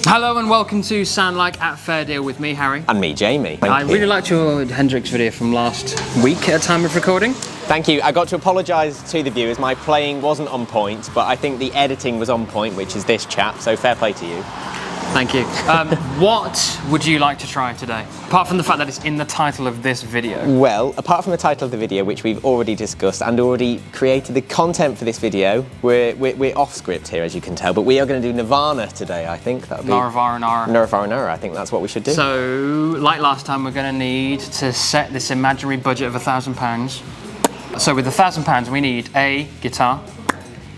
Hello and welcome to Sound Like at Fair Deal with me, Harry. And me, Jamie. I really liked your Hendrix video from last week at time of recording. Thank you. I got to apologise to the viewers. My playing wasn't on point, but I think the editing was on point, which is this chap, so fair play to you. Thank you. What would you like to try today? Apart from the fact that it's in the title of this video. Well, apart from the title of the video, which we've already discussed and already created the content for this video, we're off script here, as you can tell, but we are going to do Nirvana today, I think. That'll be Nirvana, I think that's what we should do. So, like last time, we're going to need to set this imaginary budget of £1,000. So with £1,000, we need a guitar,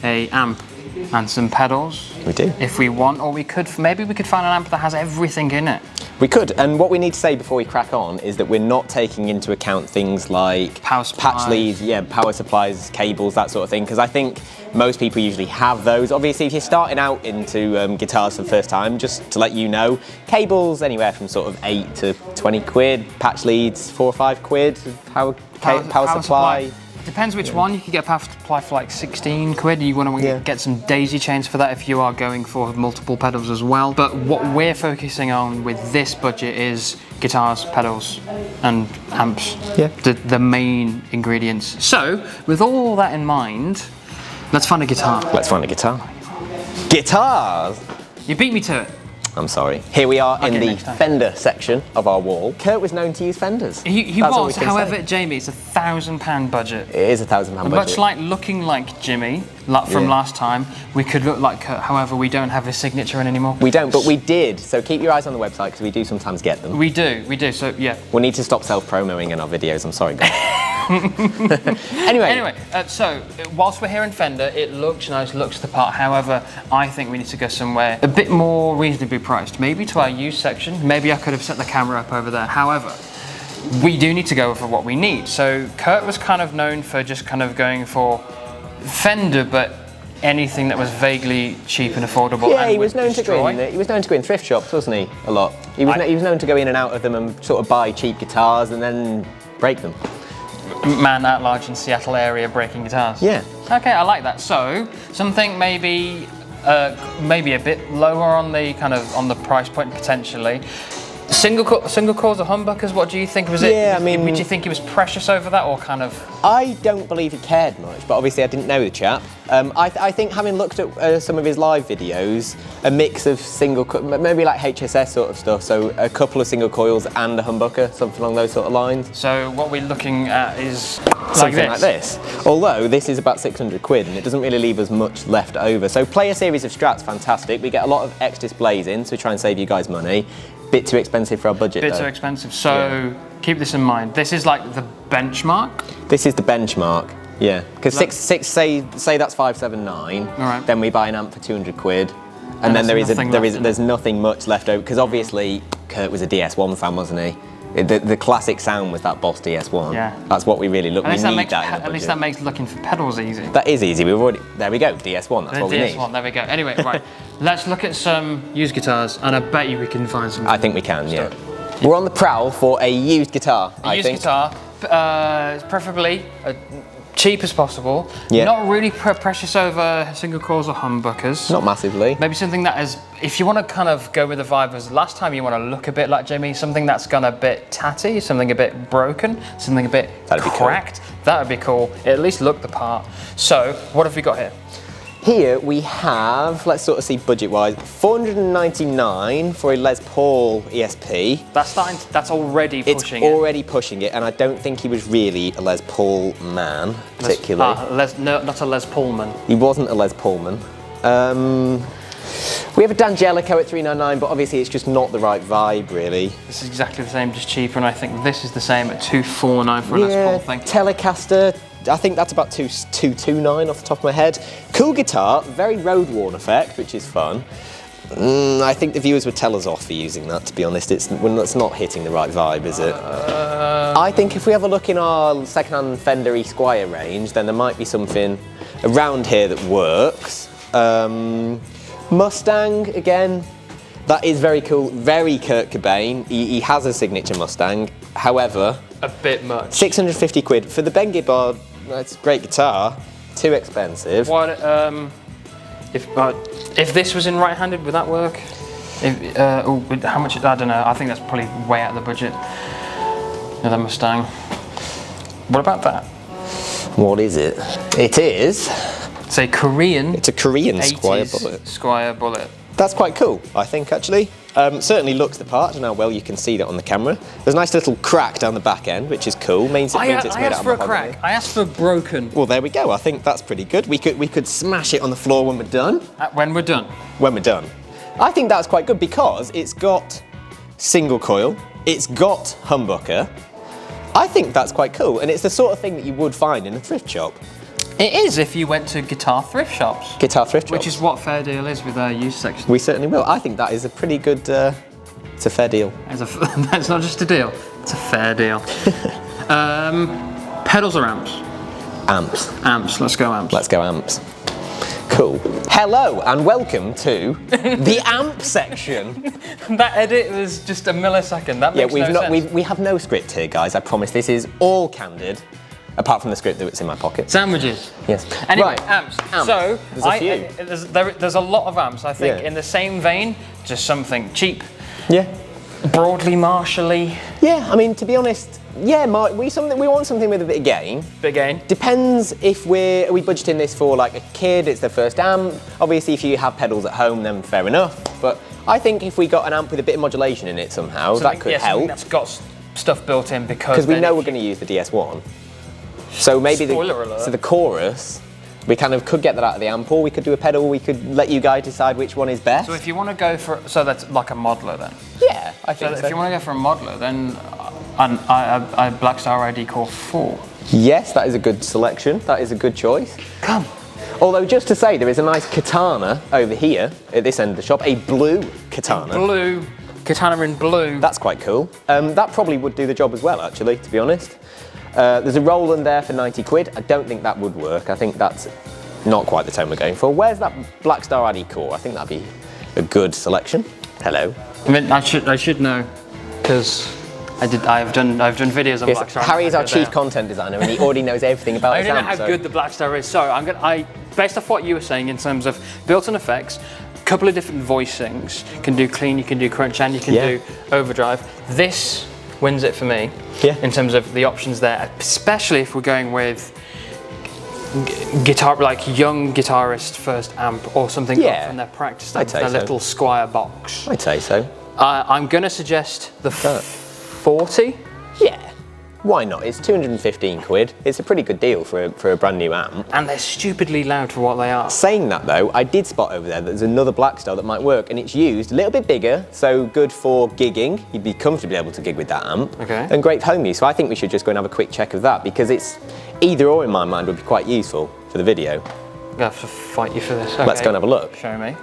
a amp, and some pedals. We do. If we want, or maybe we could find an amp that has everything in it. We could, and what we need to say before we crack on is that we're not taking into account things like power supplies, patch leads, power supplies, cables, that sort of thing, because I think most people usually have those. Obviously, if you're starting out into guitars for the first time, just to let you know, cables anywhere from sort of 8 to 20 quid, patch leads 4 or 5 quid, power supply. Depends which one. You can get a power supply for like 16 quid. You want to get some daisy chains for that if you are going for multiple pedals as well. But what we're focusing on with this budget is guitars, pedals, and amps. Yeah. The main ingredients. So, with all that in mind, let's find a guitar. Let's find a guitar. Guitars! You beat me to it. I'm sorry. Here we are in the Fender section of our wall. Kurt was known to use Fenders. He was, however, Jamie, it's £1,000 budget. It is £1,000 budget. Much like looking like Jimmy from last time, we could look like Kurt, however, we don't have his signature in anymore. We don't, but we did. So keep your eyes on the website because we do sometimes get them. We do, so yeah. We'll need to stop self-promoting in our videos, I'm sorry guys. Anyway, so whilst we're here in Fender, it looks nice, looks the part. However, I think we need to go somewhere a bit more reasonably priced. Maybe to our used section. Maybe I could have set the camera up over there. However, we do need to go for what we need. So Kurt was kind of known for just kind of going for Fender, but anything that was vaguely cheap and affordable. Yeah, he was known to go in thrift shops, wasn't he? A lot. He was known to go in and out of them and sort of buy cheap guitars and then break them. Man at large in Seattle area breaking guitars. Yeah. Okay, I like that. So something maybe a bit lower on the price point potentially. Single coils or humbuckers, what do you think? Was it? Yeah, I mean, would you think he was precious over that, or kind of? I don't believe he cared much, but obviously I didn't know the chap. I think having looked at some of his live videos, a mix of maybe like HSS sort of stuff, so a couple of single coils and a humbucker, something along those sort of lines. So what we're looking at is something like this. Although this is about 600 quid and it doesn't really leave us much left over. So play a series of Strats, fantastic. We get a lot of X displays in, so we try and save you guys money. Bit too expensive for our budget though. Too expensive, so keep this in mind. This is like the benchmark? This is the benchmark, yeah. Because say that's 579, right. Then we buy an amp for 200 quid, and then there's nothing much left over, because obviously Kurt was a DS1 fan, wasn't he? The classic sound was that Boss DS1. Yeah. That's what we really look. At least that makes looking for pedals easy. That is easy. There we go. DS1. That's what we need. DS1. There we go. Anyway, right. Let's look at some used guitars, and I bet you we can find some. I think we can. Yeah. We're on the prowl for a used guitar. Guitar, preferably cheap as possible. Yeah. Not really precious over single coils or humbuckers. Not massively. Maybe something that is, if you want to kind of go with the vibe as last time, you want to look a bit like Jimmy, something that's gone a bit tatty, something a bit broken, something a bit cracked. Cool. That would be cool. It at least look the part. So, what have we got here? Here we have, let's sort of see budget-wise, $499 for a Les Paul ESP. That's already pushing it. It's already pushing it, and I don't think he was really a Les Paul man, particularly. Not a Les Paulman. He wasn't a Les Paulman. We have a D'Angelico at $399, but obviously it's just not the right vibe, really. This is exactly the same, just cheaper, and I think this is the same at $249 for a Les Paul thing. Telecaster, I think that's about $229 off the top of my head. Cool guitar, very road worn effect, which is fun. I think the viewers would tell us off for using that, to be honest. It's not hitting the right vibe, is it? I think if we have a look in our second-hand Fender Esquire range, then there might be something around here that works. Mustang, again, that is very cool, very Kurt Cobain. He has a signature Mustang, however... A bit much. 650 quid. For the Bengi board, that's a great guitar, too expensive. What, If this was in right-handed, would that work? How much? I don't know. I think that's probably way out of the budget. Another Mustang. What about that? What is it? It is. It's a Korean. It's a Korean Squire bullet. Squire bullet. That's quite cool, I think, actually. Certainly looks the part. I don't know how well you can see that on the camera. There's a nice little crack down the back end, which is cool. Means it's made out of mahogany. I asked for a crack. I asked for broken. Well, there we go. I think that's pretty good. We could smash it on the floor when we're done. When we're done. When we're done. I think that's quite good because it's got single coil. It's got humbucker. I think that's quite cool, and it's the sort of thing that you would find in a thrift shop. It is if you went to guitar thrift shops. Guitar thrift shops. Which is what Fair Deal is with our used section. We certainly will. I think that is a pretty good, it's a fair deal. That's not just a deal, it's a fair deal. Pedals or amps? Amps. Amps, let's go amps. Let's go amps. Cool. Hello and welcome to the amp section. That edit was just a millisecond. That makes no sense. We have no script here, guys. I promise. This is all candid, apart from the script that's in my pocket. Sandwiches. Yes. Anyway, right. amps. So there's a lot of amps. I think in the same vein, just something cheap. Yeah. Broadly Marshally. Yeah. I mean, to be honest. Yeah, we want something with a bit of gain. Bit of gain. Depends if are we budgeting this for like a kid, it's their first amp. Obviously if you have pedals at home then fair enough. But I think if we got an amp with a bit of modulation in it somehow, that could help. That's got stuff built in because we know we're going to use the DS1. So maybe the chorus, we kind of could get that out of the amp, or we could do a pedal, we could let you guys decide which one is best. So if you want to go for, so that's like a modeler then? Yeah, I think so. If you want to go for a modeler then I Blackstar ID Core 4. Yes, that is a good selection. That is a good choice. Come. Although, just to say, there is a nice katana over here at this end of the shop, a blue katana. Katana in blue. That's quite cool. That probably would do the job as well, actually, to be honest. There's a Roland there for 90 quid. I don't think that would work. I think that's not quite the tone we're going for. Where's that Blackstar ID Core? I think that'd be a good selection. Hello. I mean, I should know, because I've done videos on Blackstar. Harry is our chief content designer, and he already knows everything about his amp. I don't know how good the Blackstar is. So based off what you were saying in terms of built-in effects, a couple of different voicings. You can do clean, you can do crunch, and you can do overdrive. This wins it for me in terms of the options there, especially if we're going with guitar, like young guitarist first amp or something from their practice, their little Squire box. I'd say so. I'm going to suggest the 40. Yeah, why not? It's 215 quid. It's a pretty good deal for a brand new amp. And they're stupidly loud for what they are. Saying that though, I did spot over there that there's another Blackstar that might work, and it's used a little bit bigger, so good for gigging. You'd be comfortably able to gig with that amp. Okay. And great for home use. So I think we should just go and have a quick check of that, because it's either or in my mind would be quite useful for the video. I'm gonna have to fight you for this. Okay. Let's go and have a look. Show me.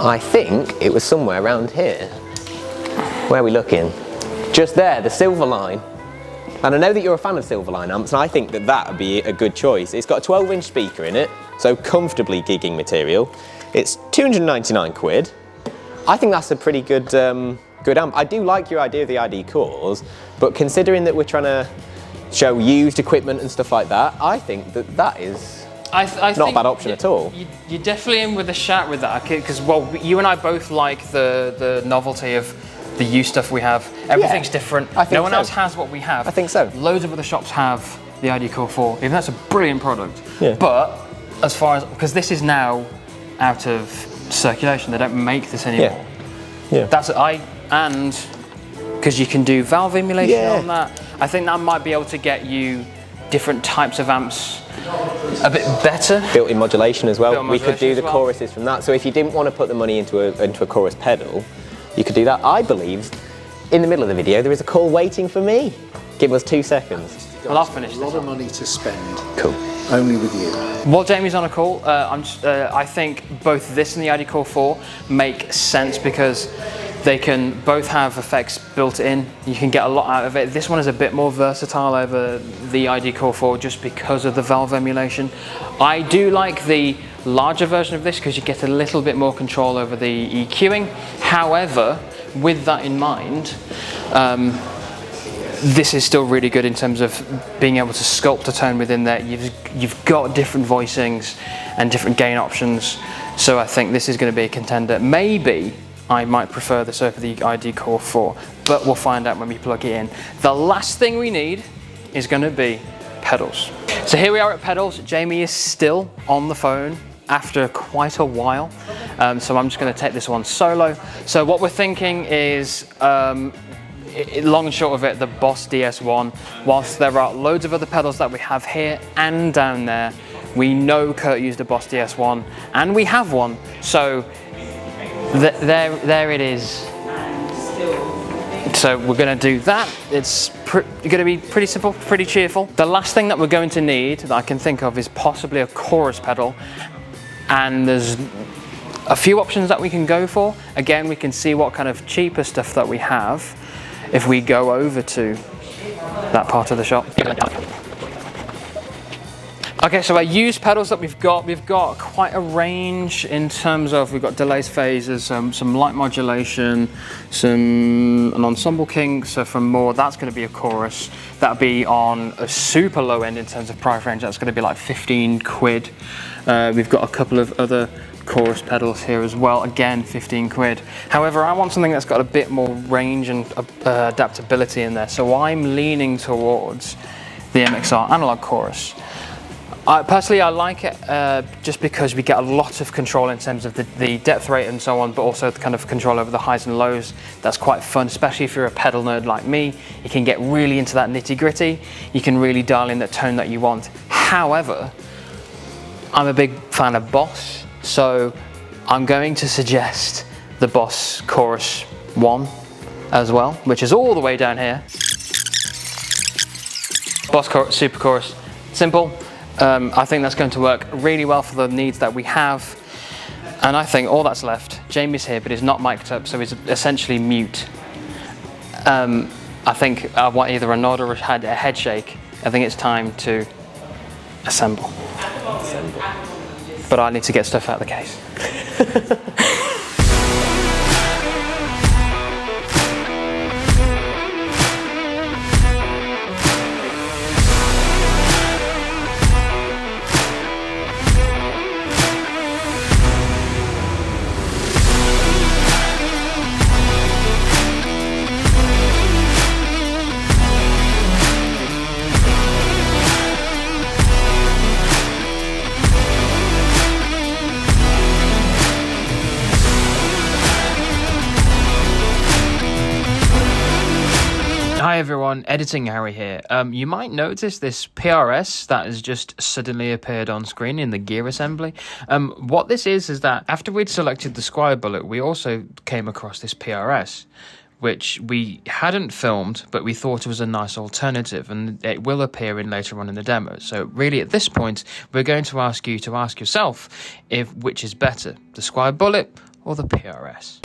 I think it was somewhere around here. Where are we looking? Just there, the Silverline. And I know that you're a fan of Silverline amps, and I think that would be a good choice. It's got a 12-inch speaker in it, so comfortably gigging material. It's 299 quid. I think that's a pretty good good amp. I do like your idea of the ID cores, but considering that we're trying to show used equipment and stuff like that, I think that is not a bad option at all. You're definitely in with a shout with that, because well, you and I both like the novelty of the used stuff we have. Everything's different. No one else has what we have. I think so. Loads of other shops have the ID Core 4, even though that's a brilliant product. Yeah. But as far as, because this is now out of circulation, they don't make this anymore. Yeah. And because you can do valve emulation on that, I think that might be able to get you different types of amps a bit better. Built-in modulation as well. We could do the choruses from that. So if you didn't want to put the money into a chorus pedal, you could do that. I believe in the middle of the video there is a call waiting for me. Give us 2 seconds. Well, I'll finish this. A lot of money to spend. Cool. Only with you. While Jamie's on a call, I think both this and the ID Core 4 make sense because they can both have effects built in. You can get a lot out of it. This one is a bit more versatile over the ID Core 4 just because of the valve emulation. I do like the larger version of this because you get a little bit more control over the EQing. However, with that in mind, this is still really good in terms of being able to sculpt a tone within there. You've got different voicings and different gain options, so I think this is going to be a contender. Maybe I might prefer this over the ID Core 4, but we'll find out when we plug it in. The last thing we need is going to be pedals. So here we are at pedals. Jamie is still on the phone after quite a while, so I'm just going to take this one solo. So what we're thinking is, long and short of it, the Boss DS1. Whilst there are loads of other pedals that we have here and down there, we know Kurt used a Boss DS1, and we have one. So there it is. So we're going to do that. It's going to be pretty simple, pretty cheerful. The last thing that we're going to need that I can think of is possibly a chorus pedal, and there's a few options that we can go for. Again, we can see what kind of cheaper stuff that we have if we go over to that part of the shop. Okay, so our used pedals that we've got quite a range in terms of, we've got delays, phases, some light modulation, an ensemble king, so from more, that's going to be a chorus. That'll be on a super low end in terms of price range, that's going to be like 15 quid. We've got a couple of other chorus pedals here as well, again 15 quid. However, I want something that's got a bit more range and adaptability in there, so I'm leaning towards the MXR Analog Chorus. Personally, I like it just because we get a lot of control in terms of the depth rate and so on, but also the kind of control over the highs and lows. That's quite fun, especially if you're a pedal nerd like me. You can get really into that nitty gritty. You can really dial in the tone that you want. However, I'm a big fan of Boss, so I'm going to suggest the Boss Chorus 1 as well, which is all the way down here. Boss Chorus, Super Chorus, simple. I think that's going to work really well for the needs that we have. And I think all that's left, Jamie's here, but he's not mic'd up, so he's essentially mute. I think I want either a nod or a head shake. I think it's time to assemble. But I need to get stuff out of the case. Hi everyone, Editing Harry here. You might notice this PRS that has just suddenly appeared on screen in the gear assembly. What this is that after we'd selected the Squire Bullet, we also came across this PRS, which we hadn't filmed, but we thought it was a nice alternative, and it will appear in later on in the demo. So really at this point, we're going to ask you to ask yourself which is better, the Squire Bullet or the PRS.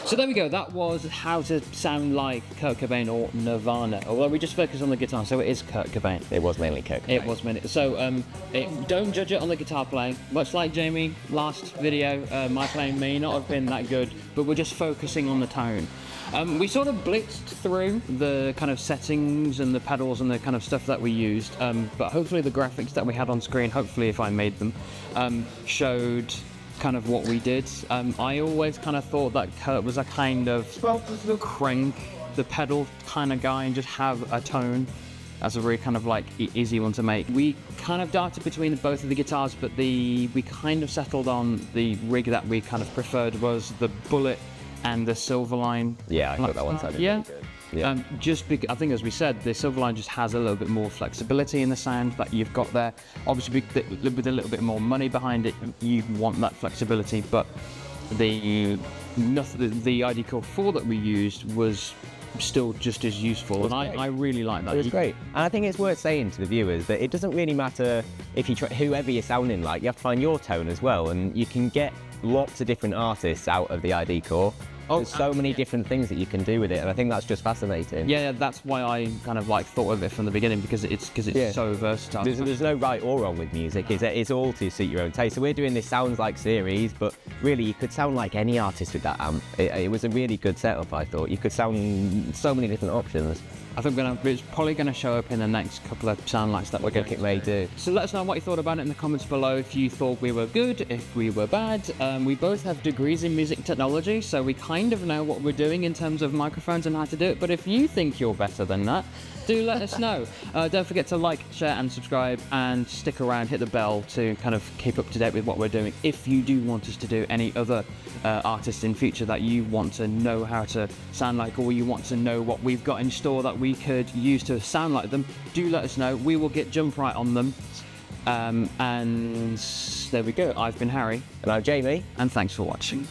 So there we go, that was how to sound like Kurt Cobain or Nirvana. Although we just focused on the guitar, so it is Kurt Cobain. It was mainly Kurt Cobain. It was mainly. So don't judge it on the guitar playing. Much like Jamie, last video, my playing may not have been that good, but we're just focusing on the tone. We sort of blitzed through the kind of settings and the pedals and the kind of stuff that we used, but hopefully the graphics that we had on screen, hopefully if I made them, showed kind of what we did. I always kind of thought that Kurt was a kind of crank the pedal kind of guy and just have a tone. That's a really kind of like easy one to make. We kind of darted between both of the guitars, but we kind of settled on the rig that we kind of preferred was the Bullet and the Silverline. Yeah, I thought that one sounded really good. Yeah. Just because I think, as we said, the Silverline just has a little bit more flexibility in the sound that you've got there. Obviously, with a little bit more money behind it, you want that flexibility. But the ID Core 4 that we used was still just as useful, and I really like that. It was great, and I think it's worth saying to the viewers that it doesn't really matter if you try whoever you're sounding like. You have to find your tone as well, and you can get lots of different artists out of the ID Core. There's so many different things that you can do with it, and I think that's just fascinating. Yeah, that's why I kind of like thought of it from the beginning, because it's so versatile. There's no right or wrong with music. It's all to suit your own taste. So we're doing this Sounds Like series, but really you could sound like any artist with that amp. It was a really good setup, I thought. You could sound so many different options. I think it's probably going to show up in the next couple of sound lights that we're going to It may do. So let us know what you thought about it in the comments below. If you thought we were good, if we were bad. We both have degrees in music technology, so we kind of know what we're doing in terms of microphones and how to do it. But if you think you're better than that, do let us know. Don't forget to like, share and subscribe, and stick around, hit the bell to kind of keep up to date with what we're doing. If you do want us to do any other artists in future that you want to know how to sound like, or you want to know what we've got in store that we could use to sound like them, do let us know. We will jump right on them. And there we go. I've been Harry. And I'm Jamie. And thanks for watching.